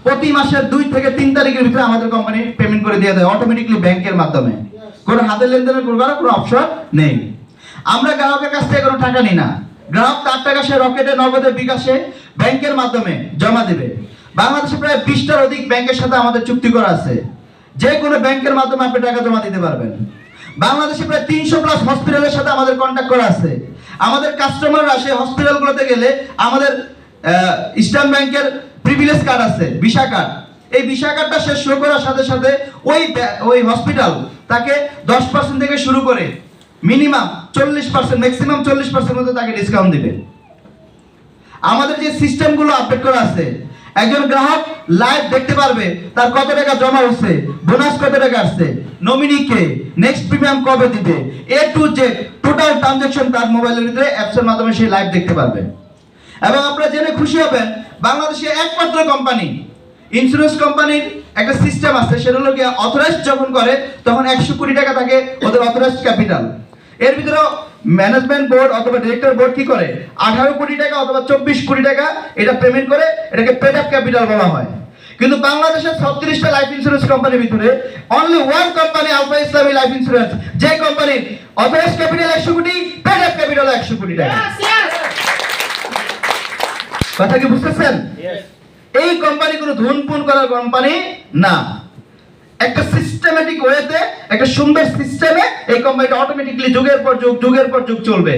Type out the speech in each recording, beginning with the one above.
প্রতি মাসের 2 থেকে 3 তারিখের ভিতরে আমাদের কোম্পানি পেমেন্ট করে দিয়ে দেয় অটোমেটিকলি ব্যাংকের মাধ্যমে। কোনো হাতের লেনদেনের কোনো অপশন নেই। আমরা গ্রাহকের কাছ থেকে কোনো টাকা নিই না। গ্রাহক তার টাকা সে রকেটে, নগদে, বিকাশে, ব্যাংকের মাধ্যমে জমা দেবে। বাংলাদেশে প্রায় 20টার অধিক ব্যাংকের সাথে আমাদের চুক্তি করা আছে, যে কোনো ব্যাংকের মাধ্যমে আপনি টাকা জমা দিতে পারবেন। বাংলাদেশে প্রায় 300+ হসপিটালের সাথে আমাদের কন্ট্যাক্ট করা আছে। আমাদের কাস্টমাররা সেই হসপিটালগুলোতে গেলে আমাদের ইস্টার্ন ব্যাংকের প্রিভিলেজ কার্ড আছে, ভিসা কার্ড। এই ভিসা কার্ডটা সে শো করার সাথে সাথে ওই হসপিটাল তাকে 10% থেকে শুরু করে মিনিমাম 40%, ম্যাক্সিমাম 40% মধ্যে তাকে ডিসকাউন্ট দিবে। আমাদের যে সিস্টেমগুলো আপডেট করা আছে, একজন গ্রাহক লাইভ দেখতে পারবে তার কত টাকা জমা হচ্ছে, বোনাস কত টাকা আসছে, নমিনি কে, নেক্সট প্রিমিয়াম কবে দিবে, A to Z total transaction তার মোবাইলের ভিতরে অ্যাপসের মাধ্যমে সে লাইভ দেখতে পারবে। এবং আপনারা জেনে খুশি হবেন, বাংলাদেশে একমাত্র কোম্পানি, ইন্স্যুরেন্স কোম্পানির একটা সিস্টেম আছে, সেটা হলো কি অথরাইজড যখন করে তখন 100 কোটি টাকা থাকে ওদের অথরাইজড ক্যাপিটাল। এর ভিতরে ম্যানেজমেন্ট বোর্ড অথবা ডিরেক্টর বোর্ড কি করে 18 কোটি টাকা অথবা 24 কোটি টাকা এটা পেমেন্ট করে, এটাকে পেড আপ ক্যাপিটাল বলা হয়। কিন্তু বাংলাদেশের 36টা লাইফ ইন্স্যুরেন্স কোম্পানির ভিতরে অনলি ওয়ান কোম্পানি, আলফা ইসলামী লাইফ ইন্স্যুরেন্স, যে কোম্পানির অথরাইজড ক্যাপিটাল 100 কোটি, পেড আপ ক্যাপিটাল 100 কোটি টাকা। কথা কি বুঝতেছেন? এই কোম্পানি কোনো ধুনপুন করার কোম্পানি না। একটা সিস্টেমেটিক ওয়েতে, একটা সুন্দর সিস্টেমে এই কোম্পানিটা অটোমেটিকলি যুগের পর যুগ চলবে।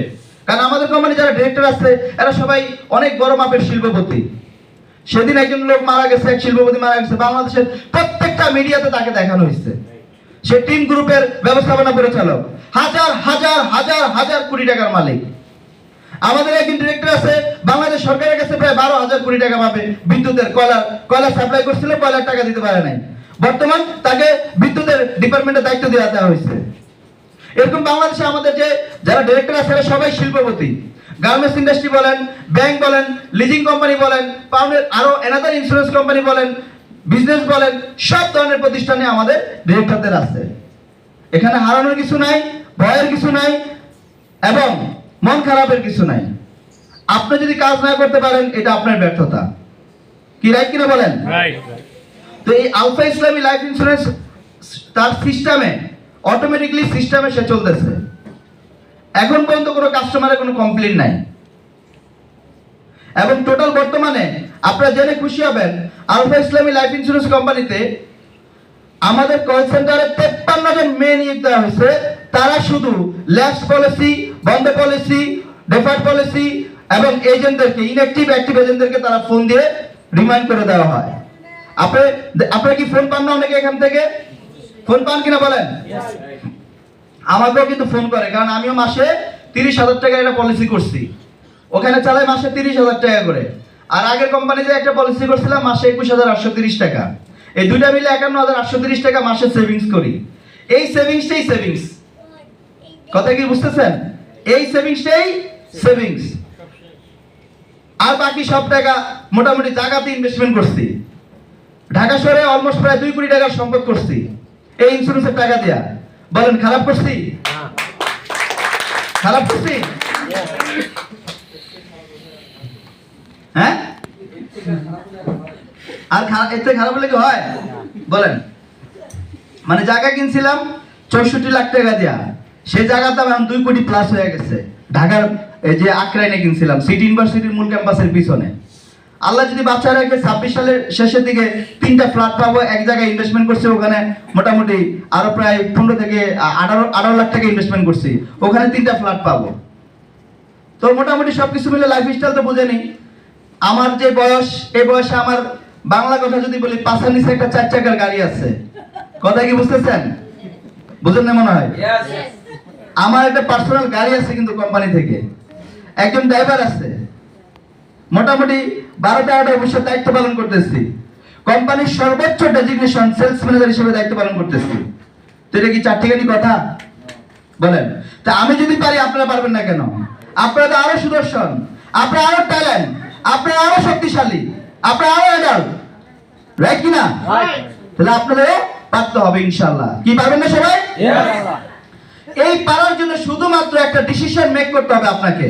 কারণ আমাদের কোম্পানি যারা ডিরেক্টর আছে এরা সবাই অনেক বড় মাপের শিল্পপতি। সেদিন একজন লোক মারা গেছে, এক শিল্পপতি মারা গেছে, বাংলাদেশের প্রত্যেকটা মিডিয়াতে তাকে দেখানো হয়েছে। সে টিম গ্রুপের ব্যবস্থাপনা পরিচালক, হাজার হাজার হাজার হাজার কোটি টাকার মালিক। আমাদের একজন ডিরেক্টর আছে, বাংলাদেশ সরকারের কাছে প্রায় 12,000 কোটি টাকা পাবে বিদ্যুতের কয়লা সাপ্লাই করছিল, কয়লার টাকা দিতে পারে নাই। বর্তমান তাকে বিদ্যুতের ডিপার্টমেন্টের দায়িত্ব দেওয়া হয়েছে। এরকম বাংলাদেশে আমাদের যে যারা ডিরেক্টর আছে সবাই শিল্পপতি। গার্মেন্টস ইন্ডাস্ট্রি বলেন, ব্যাংক বলেন, লিজিং কোম্পানি বলেন, পাউন্ডের আরো এনাদার ইন্স্যুরেন্স কোম্পানি বলেন, বিজনেস বলেন, সব ধরনের প্রতিষ্ঠানে আমাদের ডিরেক্টরদের আছে। এখানে হারানোর কিছু নাই, ভয়ের কিছু নাই এবং মন খারাপের কিছু নাই। আপনি যদি কাজ না করতে পারেন এটা আপনার ব্যর্থতা। কি রাইট কিনা বলেন? তো এই আলফা ইসলামী লাইফ ইন্স্যুরেন্স তার সিস্টেমে অটোমেটিকলি সিস্টেমে সে চলতেছে। এখন পর্যন্ত কোনো কাস্টমারের কোনো কমপ্লেইন নাই। এবং টোটাল বর্তমানে আপনারা জেনে খুশি হবেন, আলফা ইসলামী লাইফ ইন্স্যুরেন্স কোম্পানিতে আমাদের কল সেন্টারে 53 জন মেয়ে নিয়োগ দেওয়া হয়েছে। তারা শুধু ল্যাপস পলিসি, বন্ধ পলিসি, ডেফার্ড পলিসি এবং এজেন্টদেরকে, ইনঅ্যাক্টিভ অ্যাক্টিভ এজেন্টদেরকে তারা ফোন দিয়ে রিমাইন্ড করে দেওয়া হয়। আপনারা কি ফোন পান না? অনেকে এখান থেকে ফোন পান কিনা বলেন? আমাকেও কিন্তু ফোন করে, কারণ আমিও মাসে 30,000 টাকা একটা পলিসি করছি, ওখানে চালাই মাসে 30,000 টাকা করে। আর আগের কোম্পানিতে একটা পলিসি করছিলাম মাসে 21,830 টাকা। এই দুইটা মিলে 51,830 টাকা মাসে সেভিংস করি। এই সেভিংসটাই সেভিংস। কথা কি বুঝতেছেন? এই সেভিংসটাই সেভিংস। আর বাকি সব টাকা মোটামুটি জায়গাতে ইনভেস্টমেন্ট করছি। ঢাকা শহরে অলমোস্ট প্রায় 2 কোটি টাকার সম্পদ করছি এই ইন্স্যুরেন্সের টাকা দিয়া। বলেন খারাপ করছি? খারাপ করছি? হ্যাঁ? আর এতে খারাপ হলে কি হয় বলেন? মানে জায়গা কিনছিলাম 64 লাখ টাকা দিয়া, সেই জায়গাটা এখন 2 কোটি প্লাস হয়ে গেছে। ঢাকার এই যে আকরাইনে কিনছিলাম, সিটি ইউনিভার্সিটির মূল ক্যাম্পাসের পিছনে। আল্লাহ যদি বাচ্চা রাখে 26 সালের শেষের দিকে 3টা ফ্ল্যাট পাবো। এক জায়গায় ইনভেস্টমেন্ট করছি, ওখানে মোটামুটি আরো প্রায় 15 থেকে 18 লাখ টাকা ইনভেস্টমেন্ট করছি, ওখানে 3টা ফ্ল্যাট পাবো। তো মোটামুটি সবকিছু মিলে লাইফস্টাইল তো বুঝেনি। আমার যে বয়স, এই বয়সে আমার বাংলা কথা যদি বলি, পাশার নিচে একটা 4 চাকার গাড়ি আছে। কথা কি বুঝতেছেন? বুঝেন না মনে হয়? আমার একটা পার্সোনাল গাড়ি আছে কিন্তু কোম্পানি থেকে, একজন ড্রাইভার আছে, মোটামুটি 12-13টা অফিসের দায়িত্ব পালন করতেছি। কোম্পানির সর্বোচ্চ ডেজিগনেশন সেলস ম্যানেজার হিসেবে দায়িত্ব পালন করতেছি। তো এটা কি চারটিখানি কথা বলেন? তা আমি যদি পারি আপনারা পারবেন না কেন? আপনারা তো আরো সুদর্শন, আপনারা আরো ট্যালেন্ট, আপনারা আরো শক্তিশালী, আপনারা আরো অ্যাডাল্ট, রাইট কিনা? তাহলে আপনাদেরও পারতে হবে ইনশাআল্লাহ। কি পারবেন না সবাই? এই পারার জন্য শুধুমাত্র একটা ডিসিশন মেক করতে হবে আপনাকে,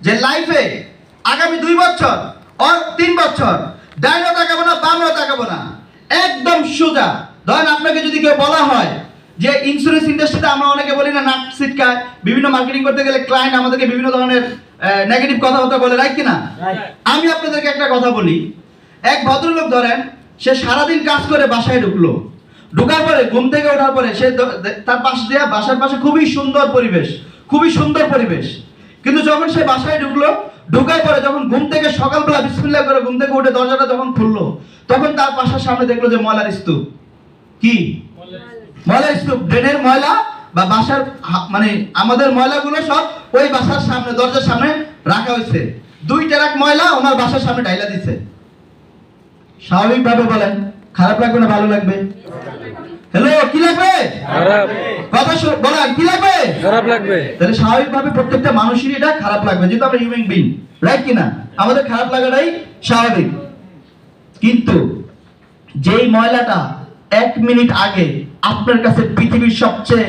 যে লাইফে আগামী 2 বছর আর 3 বছর ডাইনো তাকাবো না, বাম করে তাকাবো না, একদম সোজা। ধরেন আপনাকে যদি কেউ বলা হয় যে ইন্স্যুরেন্স ইন্ডাস্ট্রিতে আমরা অনেকে বলি না নাক সিটকায়, বিভিন্ন মার্কেটিং করতে গেলে ক্লায়েন্ট আমাদেরকে বিভিন্ন ধরনের নেগেটিভ কথাবার্তা বলে, রাইট কিনা? আমি আপনাদেরকে একটা কথা বলি, এক ভদ্রলোক ধরেন সে সারাদিন কাজ করে বাসায় ঢুকলো, ঢোকার পরে ঘুম থেকে ওঠার পরে সে তার পাশ দিয়ে বাসার পাশে খুবই সুন্দর পরিবেশ, খুবই সুন্দর পরিবেশ, কিন্তু যখন সে বাসায় ঢুকলো, ঢোকার পরে যখন ঘুম থেকে সকালবেলা বিসমিল্লাহ করে ঘুম থেকে উঠে দরজাটা যখন খুললো, তখন তার বাসার সামনে দেখলো যে ময়লার স্তূপ। কি ময়লার স্তূপ? ড্রেনের ময়লা বা বাসার মানে আমাদের ময়লাগুলো সব ওই বাসার সামনে দরজার সামনে রাখা হয়েছে। 2 ট্রাক ময়লা ওনার বাসার সামনে ঢাইলা দিছে। স্বাভাবিকভাবে বলেন খারাপ লাগবে না ভালো লাগবে? হ্যালো, কি লাগবে? খারাপ। কথা বলেন, কি লাগবে? খারাপ লাগবে। তাহলে স্বাভাবিকভাবে প্রত্যেকটা মানুষেরই এটা খারাপ লাগবে, যেহেতু আমরা হিউম্যান বিং, রাইট কিনা? আমাদের খারাপ লাগাটাই স্বাভাবিক। কিন্তু যেই ময়লাটা 1 মিনিট আগে আপনার কাছে পৃথিবীর সবচেয়ে